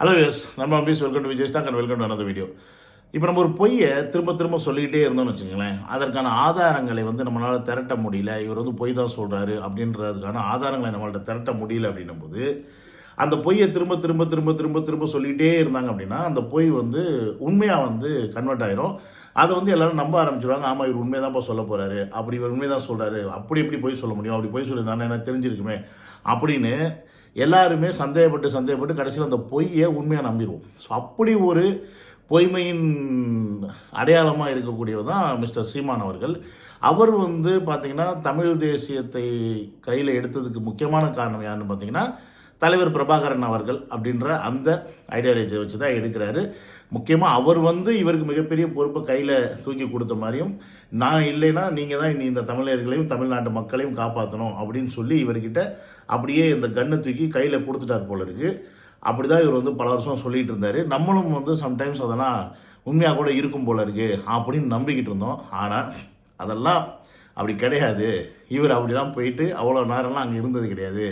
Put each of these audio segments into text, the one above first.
Hello yes நம்ம please welcome to Vijay stock and welcome to another video. இப்போ நம்ம ஒரு பொய்யை திரும்ப திரும்ப சொல்லிக்கிட்டே இருந்தோம்னு வச்சுங்களேன், அதற்கான ஆதாரங்களை நம்மளால் திரட்ட முடியல, இவர் பொய் தான் சொல்கிறாரு அப்படின்றதுக்கான ஆதாரங்களை நம்மள்ட்ட திரட்ட முடியல அப்படின்னும் போது, அந்த பொய்யை திரும்ப திரும்ப திரும்ப திரும்ப திரும்ப சொல்லிகிட்டே இருந்தாங்க அப்படின்னா அந்த பொய் உண்மையாக கன்வெர்ட் ஆயிரும். அதை எல்லோரும் நம்ப ஆரம்பிச்சிடுவாங்க. ஆமாம், இவர் உண்மையை தான்ப்பா சொல்ல போகிறாரு, அப்படி இவர் உண்மை தான் சொல்கிறாரு, அப்படி எப்படி பொய் சொல்ல முடியும், அப்படி பொய் சொல்லியிருந்தானே எனக்கு தெரிஞ்சிருக்குமே அப்படின்னு எல்லாருமே சந்தேகப்பட்டு கடைசியில் அந்த பொய்யை உண்மையாக நம்பிடுவோம். ஸோ அப்படி ஒரு பொய்மையின் அடையாளமாக இருக்கக்கூடியவர் தான் மிஸ்டர் சீமான் அவர்கள். அவர் பார்த்திங்கன்னா தமிழ் தேசியத்தை கையில் எடுத்ததுக்கு முக்கியமான காரணம் யாருன்னு பார்த்திங்கன்னா தலைவர் பிரபாகரன் அவர்கள் அப்படின்ற அந்த ஐடியாலஜியை வச்சு தான் எடுக்கிறாரு. முக்கியமாக அவர் இவருக்கு மிகப்பெரிய பொறுப்பை கையில் தூக்கி கொடுத்த மாதிரியும், நான் இல்லைன்னா நீங்கள் தான் இந்த தமிழர்களையும் தமிழ்நாட்டு மக்களையும் காப்பாற்றணும் அப்படின்னு சொல்லி இவர்கிட்ட அப்படியே இந்த கன்னை தூக்கி கையில் கொடுத்துட்டார் போல இருக்குது. அப்படி தான் இவர் பல வருஷம் சொல்லிகிட்டு இருந்தார். நம்மளும் சம்டைம்ஸ் அதெல்லாம் உண்மையாக கூட இருக்கும் போல இருக்குது அப்படின்னு நம்பிக்கிட்டு இருந்தோம். ஆனால் அதெல்லாம் அப்படி கிடையாது. இவர் அப்படிலாம் போயிட்டு அவ்வளோ நேரம்லாம் அங்கே இருந்தது கிடையாது.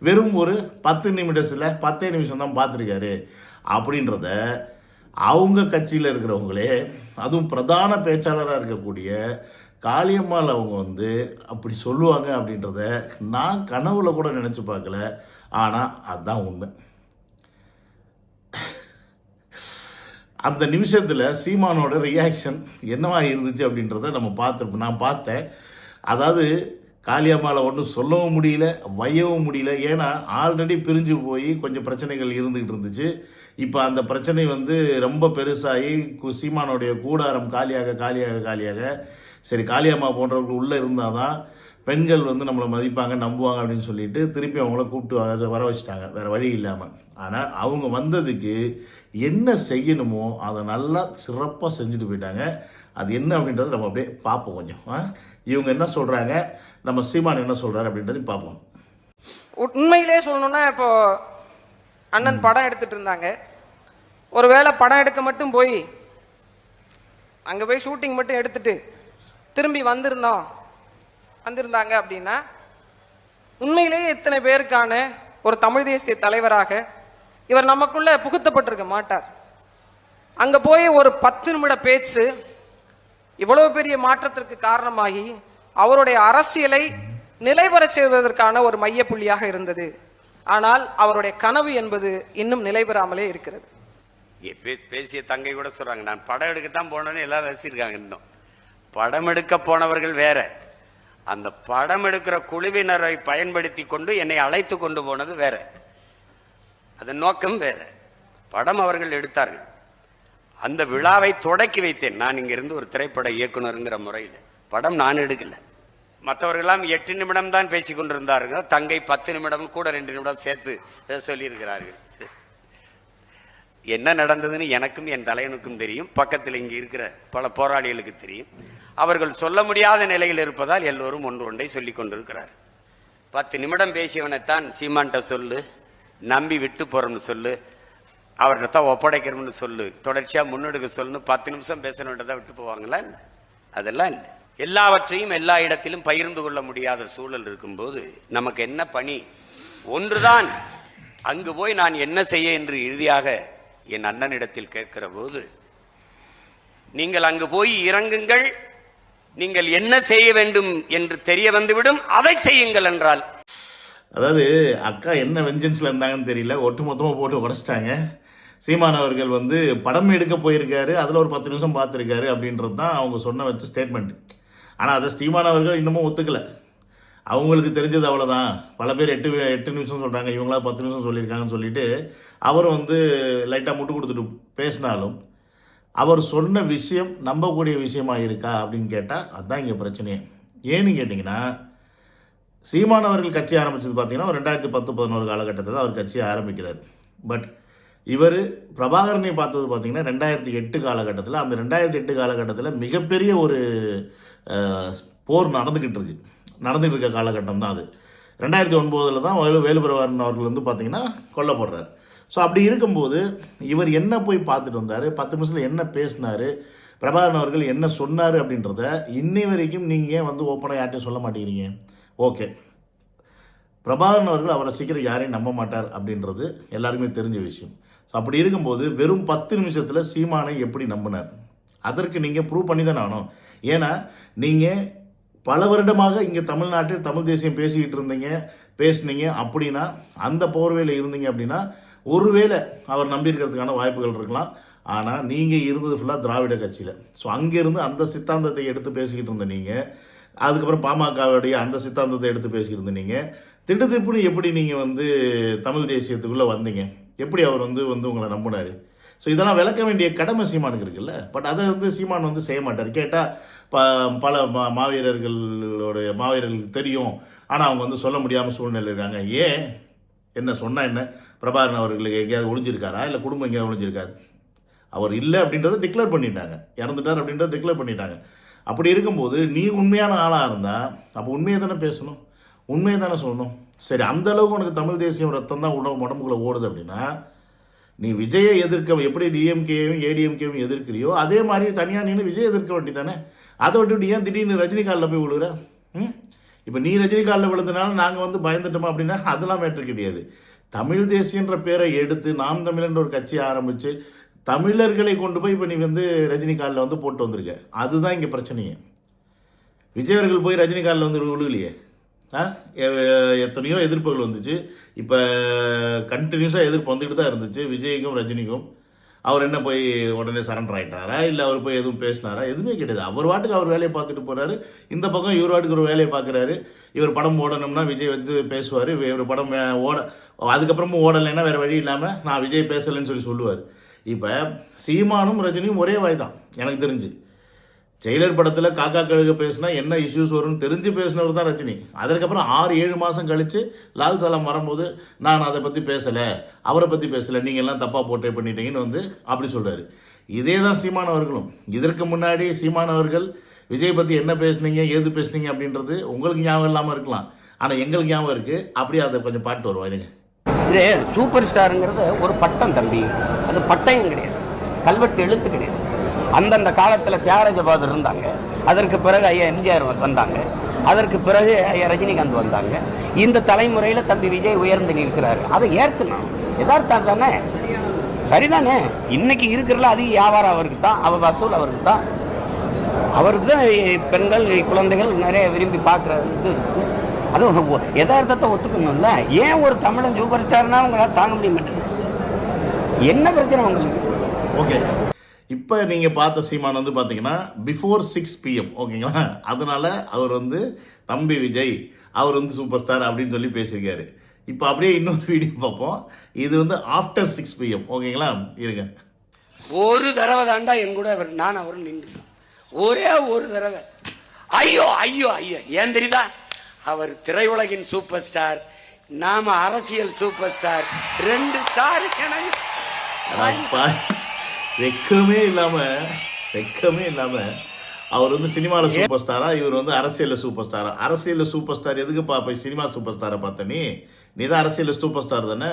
வெறும் ஒரு 10 நிமிடத்தில் 10 நிமிஷம் தான் பார்த்துருக்காரு அப்படின்றத அவங்க கட்சியில் இருக்கிறவங்களே, அதுவும் பிரதான பேச்சாளராக இருக்கக்கூடிய காளியம்மாள் அவங்க அப்படி சொல்லுவாங்க அப்படின்றத நான் கனவுல கூட நினச்சி பார்க்கல. ஆனால் அதுதான் உண்மை. அந்த நிமிஷத்தில் சீமானோட ரியாக்ஷன் என்னவா இருந்துச்சு அப்படின்றத நம்ம பார்த்துருப்போம். நான் பார்த்தேன். அதாவது காளியம்மாவை ஒன்றும் சொல்லவும் முடியல, வையவும் முடியல. ஏன்னா ஆல்ரெடி பிரிஞ்சு போய் கொஞ்சம் பிரச்சனைகள் இருந்துக்கிட்டு இருந்துச்சு. இப்போ அந்த பிரச்சனை ரொம்ப பெருசாகி சீமானுடைய கூடாரம் காலியாக சரி, காளியம்மா போன்றவர்கள் உள்ளே இருந்தால் தான் பெண்கள் நம்மளை மதிப்பாங்க, நம்புவாங்க அப்படின்னு சொல்லிட்டு திருப்பி அவங்கள கூப்பிட்டு வர வச்சுட்டாங்க, வேறு வழி இல்லாமல். ஆனால் அவங்க வந்ததுக்கு என்ன செய்யணுமோ அதை நல்லா சிறப்பாக செஞ்சுட்டு போயிட்டாங்க. அது என்ன அப்படின்றத நம்ம அப்படியே பார்ப்போம். கொஞ்சம் இவங்க என்ன சொல்கிறாங்க, நம்ம சீமான் என்ன சொல்கிறாரு அப்படின்றது பார்ப்போம். உண்மையிலே சொல்லணும்னா, இப்போ அண்ணன் படம் எடுத்துட்டு இருந்தாங்க. ஒருவேளை படம் எடுக்க மட்டும் போய் அங்கே போய் ஷூட்டிங் மட்டும் எடுத்துட்டு திரும்பி வந்திருந்தாங்க அப்படின்னா உண்மையிலேயே இத்தனை பேருக்கான ஒரு தமிழ் தேசிய தலைவராக இவர் நமக்குள்ள புகுத்தப்பட்டிருக்க மாட்டார். அங்க போய் ஒரு 10 நிமிட பேச்சு இவ்வளவு பெரிய மாற்றத்திற்கு காரணமாகி அவருடைய அரசியலை நிலைபெற செய்வதற்கான ஒரு மையப்புள்ளியாக இருந்தது. ஆனால் அவருடைய கனவு என்பது இன்னும் நிலைபெறாமலே இருக்கிறது. பேசிய தங்கை கூட சொல்றாங்க, நான் படம் எடுக்கத்தான் போனேன்னு எல்லாரும் ரசிச்சிருக்காங்க. இன்னும் படம் எடுக்க போனவர்கள் வேற, அந்த படம் எடுக்கிற குழுவினரை பயன்படுத்தி கொண்டு என்னை அழைத்து கொண்டு போனது வேற, அதன் நோக்கம் வேற. படம் அவர்கள் எடுத்தார்கள். அந்த விழாவை தொடக்கி வைத்தேன் நான் இங்கிருந்து ஒரு திரைப்பட இயக்குனருங்கிற முறையில். படம் நான் எடுக்கல. மற்றவர்களெல்லாம் 8 நிமிடம் தான் பேசிக் கொண்டிருந்தார்கள். தங்கை 10 நிமிடம் கூட 2 நிமிடம் சேர்த்து சொல்லியிருக்கிறார்கள். என்ன நடந்ததுன்னு எனக்கும் என் தலைவனுக்கும் தெரியும், பக்கத்தில் இங்கே இருக்கிற பல போராளிகளுக்கு தெரியும். அவர்கள் சொல்ல முடியாத நிலையில் இருப்பதால் எல்லோரும் ஒன்றை சொல்லிக் கொண்டிருக்கிறார். 10 நிமிடம் பேசியவனைத்தான் சீமான்ட்ட சொல்லு, நம்பி விட்டு போறோம்னு சொல்லு, அவர்கிட்ட தான் ஒப்படைக்கிறோம்னு சொல்லு, தொடர்ச்சியா முன்னெடுக்க சொல்லுன்னு 10 நிமிஷம் பேசணுன்றதான் விட்டு போவாங்களா? அதெல்லாம் இல்லை. எல்லாவற்றையும் எல்லா இடத்திலும் பகிர்ந்து கொள்ள முடியாத சூழல் இருக்கும்போது நமக்கு என்ன பணி? ஒன்றுதான். அங்கு போய் நான் என்ன செய்ய என்று இறுதியாக என் அண்ணனிடத்தில் கேட்கிற போது, நீங்கள் அங்கு போய் இறங்குங்கள், நீங்கள் என்ன செய்ய வேண்டும் என்று தெரிய வந்துவிடும், அதை செய்யுங்கள் என்றால். அதாவது அக்கா என்ன வெஞ்சன்ஸ்ல இருந்தாங்கன்னு தெரியல, ஒட்டுமொத்தமாக போட்டு உடச்சிட்டாங்க. சீமான் அவர்கள் படம் எடுக்க போயிருக்காரு, அதில் ஒரு 10 நிமிஷம் பார்த்துருக்காரு அப்படின்றது தான் அவங்க சொன்ன வச்ச ஸ்டேட்மெண்ட். ஆனால் அதை சீமான் அவர்கள் இன்னமும் ஒத்துக்கலை. அவங்களுக்கு தெரிஞ்சது அவ்வளோதான். பல பேர் 8 நிமிஷம் சொல்கிறாங்க, இவங்களா 10 நிமிஷம் சொல்லியிருக்காங்கன்னு சொல்லிட்டு அவரும் லைட்டாக முட்டு கொடுத்துட்டு பேசினாலும் அவர் சொன்ன விஷயம் நம்பக்கூடிய விஷயமா இருக்கா அப்படின்னு கேட்டால் அதுதான் இங்கே பிரச்சனையே. ஏன்னு கேட்டிங்கன்னா, சீமான் அவர்கள் கட்சி ஆரம்பித்தது பார்த்தீங்கன்னா 2010-11 காலகட்டத்தில் தான் அவர் கட்சியை ஆரம்பிக்கிறார். பட் இவர் பிரபாகரனை பார்த்தது பார்த்தீங்கன்னா 2008 காலகட்டத்தில். அந்த 2008 காலகட்டத்தில் மிகப்பெரிய ஒரு போர் நடந்துக்கிட்டு இருக்க காலகட்டம் தான் அது. 2009 தான் வேலுப்பிரபாகரன் அவர்கள் பார்த்தீங்கன்னா கொல்லப்படுறார். ஸோ அப்படி இருக்கும்போது இவர் என்ன போய் பார்த்துட்டு வந்தார், 10 நிமிஷத்தில் என்ன பேசினார், பிரபாகரன் அவர்கள் என்ன சொன்னார் அப்படின்றத இன்னை வரைக்கும் நீங்கள் ஓப்பனாக யார்ட்டையும் சொல்ல மாட்டேங்கிறீங்க. ஓகே, பிரபாகரன் அவர்கள் அவரை சீக்கிரம் யாரையும் நம்ப மாட்டார் அப்படின்றது எல்லாருக்குமே தெரிஞ்ச விஷயம். ஸோ அப்படி இருக்கும்போது வெறும் 10 நிமிஷத்தில் சீமானை எப்படி நம்பினார்? அதற்கு நீங்கள் ப்ரூவ் பண்ணி தானே ஆகணும். ஏன்னா நீங்கள் பல வருடமாக இங்கே தமிழ்நாட்டில் தமிழ் தேசியம் பேசுனீங்க அப்படின்னா, அந்த போர்வையில் இருந்தீங்க அப்படின்னா ஒருவேளை அவர் நம்பியிருக்கிறதுக்கான வாய்ப்புகள் இருக்கலாம். ஆனால் நீங்கள் இருந்தது ஃபுல்லாக திராவிட கட்சியில். ஸோ அங்கேருந்து அந்த சித்தாந்தத்தை எடுத்து பேசிக்கிட்டு இருந்த நீங்கள், அதுக்கப்புறம் பாமகவுடைய அந்த சித்தாந்தத்தை எடுத்து பேசிக்கிட்டு இருந்த நீங்கள், திட்டுப்புன்னு எப்படி நீங்கள் வந்து தமிழ் தேசியத்துக்குள்ளே வந்தீங்க? எப்படி அவர் வந்து உங்களை நம்பினார்? ஸோ இதெல்லாம் விளக்க வேண்டிய கடமை சீமானுக்கு இருக்குல்ல. பட் அதை வந்து சீமான் வந்து செய்ய மாட்டார். கேட்டால் பல மாவீரர்களுக்கு தெரியும், ஆனால் அவங்க வந்து சொல்ல முடியாமல் சூழ்நிலை இருக்காங்க. ஏன்? என்ன சொன்னால் என்ன? பிரபாகரன் அவர்களுக்கு எங்கேயாவது ஒழிஞ்சிருக்காரா? இல்லை குடும்பம் எங்கேயாவது ஒழிஞ்சிருக்காரு? அவர் இல்லை அப்படின்றத டிக்ளேர் பண்ணிட்டாங்க, இறந்துட்டார் அப்படின்றத டிக்ளேர் பண்ணிட்டாங்க. அப்படி இருக்கும்போது நீ உண்மையான ஆளாக இருந்தால் அப்போ உண்மையை தானே பேசணும், உண்மையை தானே சொல்லணும். சரி, அந்த அளவுக்கு உனக்கு தமிழ் தேசியம் ரத்தம் தான் உடம்புக்குள்ளே ஓடுது அப்படின்னா, நீ விஜயை எதிர்க்க எப்படி டிஎம்கேவும் ஏடிஎம்கேவும் எதிர்க்கிறியோ அதே மாதிரி தனியாக நீனு விஜய் எதிர்க்க வேண்டி தானே. அதை விட்டுவிட்டு ஏன் திடீர்னு ரஜினிகாலில் போய் விழுற? இப்போ நீ ரஜினிகாலில் விழுந்தனால நாங்கள் வந்து பயந்துட்டோமா அப்படின்னா அதெல்லாம் மேட்ரு கிடையாது. தமிழ் தேசியன்ற பேரை எடுத்து நாம் தமிழன்ற ஒரு கட்சியை ஆரம்பித்து தமிழர்களை கொண்டு போய் இப்போ நீ வந்து ரஜினிகாலில் வந்து போட்டு வந்திருக்க. அதுதான் இங்கே பிரச்சனையே. விஜய் அவர்கள் போய் ரஜினிகாலில் வந்து விழுகலையே. எத்தனையோ எதிர்ப்புகள் வந்துச்சு. இப்போ கண்டினியூஸாக எதிர்ப்பு வந்துக்கிட்டு தான் இருந்துச்சு விஜய்க்கும் ரஜினிக்கும். அவர் என்ன போய் உடனே சரண்டர் ஆகிட்டாரா? இல்லை அவர் போய் எதுவும் பேசினாரா? எதுவுமே கிடையாது. அவர் வாட்டுக்கு அவர் வேலையை பார்த்துட்டு போகிறாரு. இந்த பக்கம் இவர் வாட்டுக்கு ஒரு வேலையை பார்க்குறாரு. இவர் படம் ஓடணும்னா விஜய் வந்து பேசுவார். இவர் படம் அதுக்கப்புறமும் ஓடலைன்னா வேறு வழி இல்லாமல் நான் விஜய் பேசலைன்னு சொல்லுவார். இப்போ சீமானும் ரஜினியும் ஒரே வாய் தான் எனக்கு தெரிஞ்சு. ஜெயிலர் படத்தில் காக்கா கழுக பேசினா என்ன இஷ்யூஸ் வரும்னு தெரிஞ்சு பேசினவர் தான் ரஜினி. அதற்கப்புறம் 6-7 மாதம் கழித்து லால் சலாம் வரும்போது நான் அதை பற்றி பேசலை, அவரை பற்றி பேசலை, நீங்கள் எல்லாம் தப்பாக போர்ட்ரே பண்ணிட்டீங்கன்னு வந்து அப்படி சொல்கிறாரு. இதே தான் சீமான் அவர்களும். இதற்கு முன்னாடி சீமான் அவர்கள் விஜய் பற்றி என்ன பேசுனீங்க, ஏது பேசுனீங்க அப்படின்றது உங்களுக்கு ஞாபகம் இல்லாமல் இருக்கலாம், ஆனால் எங்களுக்கு ஞாபகம் இருக்குது. அப்படியே அதை கொஞ்சம் பாட்டு வருவாருங்க. இது சூப்பர் ஸ்டாருங்கிறது ஒரு பட்டம் தம்பி, அது பட்டயம் கிடையாது, கல்வெட்டு எழுத்து கிடையாது. அந்தந்த காலத்தில் தியாகராஜ பகதூர் இருந்தாங்க, அதற்கு பிறகு ஐயா எம்ஜிஆர் வந்தாங்க, அதற்கு பிறகு ஐயா ரஜினிகாந்த் வந்தாங்க. இந்த தலைமுறையில் தம்பி விஜய் உயர்ந்து நிற்கிறாரு. அதை ஏற்கணும், யதார்த்தம் தானே, சரிதானே. இன்னைக்கு இருக்கிறல அதிக வியாபாரம் அவருக்கு தான், அவ வசூல் அவருக்கு தான், பெண்கள் குழந்தைகள் நிறைய விரும்பி பார்க்குற இது இருக்குது. அதுவும் யதார்த்தத்தை ஒத்துக்கணும்ல. ஏன் ஒரு தமிழன் சூப்பர் ஸ்டார்னா உங்களால் தாங்க முடிய மாட்டேங்குது? என்ன பிரச்சனை உங்களுக்கு? ஓகே, இப்போ நீங்கள் பார்த்த சீமான் வந்து பார்த்தீங்கன்னா பிஃபோர் 6 PM ஓகேங்களா. அதனால அவர் வந்து தம்பி விஜய் அவர் வந்து சூப்பர் ஸ்டார் அப்படின்னு சொல்லி பேசியிருக்காரு. இப்போ அப்படியே இன்னொரு வீடியோ பார்ப்போம். இது வந்து ஆஃப்டர் 6 PM ஓகேங்களா. இருங்க, ஒரு தடவை தாண்டா என் கூட நான் அவரும் நின்று, ஒரே ஒரு தடவை. ஐயோ ஐயோ ஐயோ, ஏன் தெரியுதா? அவர் திரையுலகின் சூப்பர் ஸ்டார், நாம அரசியல் சூப்பர் ஸ்டார், 2 ஸ்டார். வெக்கமே இல்லாம அவர் வந்து சினிமாவில் சூப்பர் ஸ்டாரா, இவர் வந்து அரசியலில் சூப்பர் ஸ்டாரா? அரசியலில் சூப்பர் ஸ்டார் எதுக்கு பார்ப்ப? சினிமா சூப்பர் ஸ்டாரை பார்த்த நீ தான் அரசியலில் சூப்பர் ஸ்டார் தானே.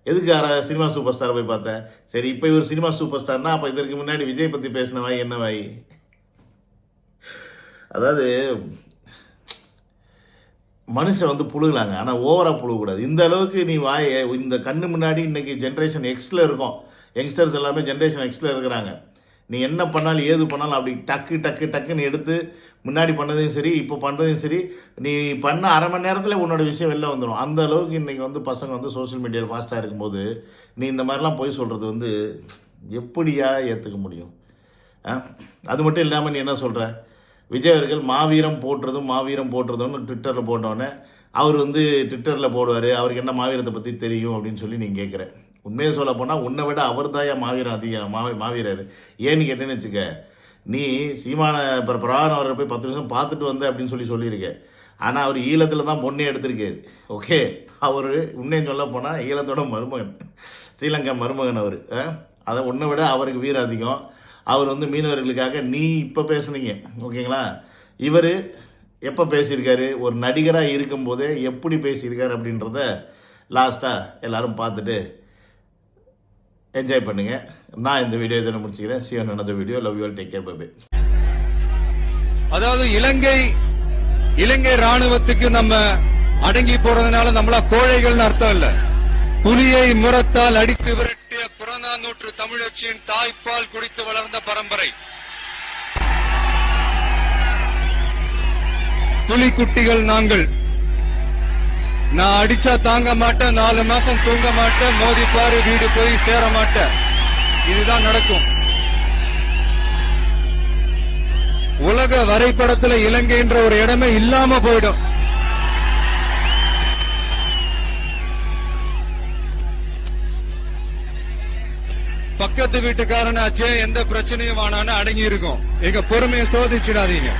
எதுக்கு சினிமா சூப்பர் ஸ்டாரை போய் பார்த்த? சரி, இப்போ இவர் சினிமா சூப்பர் ஸ்டார்னா அப்போ இதற்கு முன்னாடி விஜய் பற்றி பேசின வாய் என்ன வாய்? அதாவது மனுஷன் வந்து புழுகலாங்க, ஆனால் ஓவராக புழுகக்கூடாது. இந்த அளவுக்கு நீ வாயை இந்த கண்ணு முன்னாடி இன்னைக்கு ஜென்ரேஷன் எக்ஸில் இருக்கும், யங்ஸ்டர்ஸ் எல்லாமே ஜென்ரேஷன் எக்ஸில் இருக்கிறாங்க. நீ என்ன பண்ணாலும் ஏது பண்ணாலும் அப்படி டக்குன்னு எடுத்து முன்னாடி பண்ணதையும் சரி இப்போ பண்ணுறதையும் சரி, நீ பண்ண அரை மணி நேரத்தில் உன்னோட விஷயம் வெளில வந்துடும். அந்த அளவுக்கு இன்றைக்கி வந்து பசங்க வந்து சோஷியல் மீடியாவில் ஃபாஸ்ட்டாக இருக்கும்போது நீ இந்த மாதிரிலாம் போய் சொல்கிறது வந்து எப்படியா ஏற்றுக்க முடியும்? அது மட்டும் இல்லாமல் நீ என்ன சொல்கிற? விஜய் அவர்கள் மாவீரம் போட்டுறதுன்னு ட்விட்டரில் போட்டோன்னே அவர் வந்து ட்விட்டரில் போடுவார், அவருக்கு என்ன மாவீரத்தை பற்றி தெரியும் அப்படின்னு சொல்லி நீங்கள் கேட்குற. உண்மையை சொல்ல போனால் உன்னை விட அவர் தாயா மாவீரம் அதிகம், மாவீரர். ஏன்னு கேட்டேன்னு வச்சுக்க, நீ சீமான பிரபாகரன் அவரை போய் 10 நிமிஷம் பார்த்துட்டு வந்த அப்படின்னு சொல்லியிருக்க. ஆனால் அவர் ஈழத்தில் தான் பொண்ணே எடுத்திருக்காரு. ஓகே, அவர் உண்மையை சொல்ல போனால் ஈழத்தோட மருமகன், ஸ்ரீலங்கா மருமகன் அவர். அதை உன்னை விட அவருக்கு வீரம் அதிகம். அவர் வந்து மீனவர்களுக்காக நீ இப்போ பேசுனீங்க ஓகேங்களா. இவர் எப்போ பேசியிருக்காரு? ஒரு நடிகராக இருக்கும்போதே எப்படி பேசியிருக்காரு அப்படின்றத லாஸ்ட்டாக எல்லாரும் பார்த்துட்டு என்ஜாய் பண்ணுங்க. நான் இந்த வீடியோ இதை முடிச்சுக்கிறேன். See you on another video. Love you all. Take care. Bye bye. அதாவது இலங்கை ராணுவத்துக்கு நம்ம அடங்கி போறதுனால நம்மள கோழைகள்னு அர்த்தம் இல்ல. புலியை முரத்தால் அடித்து விரட்டிய புறநானூற்று தமிழச்சியின் தாய்ப்பால் குடித்து வளர்ந்த பரம்பரை. புலிக்குட்டிகள் நாங்கள். நான் அடிச்சா தாங்க மாட்டேன், 4 மாசம் தூங்க மாட்டேன், மோதிப்பாரு வீடு போய் சேர மாட்டேன். இதுதான் நடக்கும். உலக வரைபடத்துல இலங்கைன்ற ஒரு இடமே இல்லாம போயிடும். பக்கத்து வீட்டுக்காரனாச்சே எந்த பிரச்சனையும் ஆனான்னு அடங்கி இருக்கும். எங்க பொறுமையை சோதிச்சிடாதீங்க.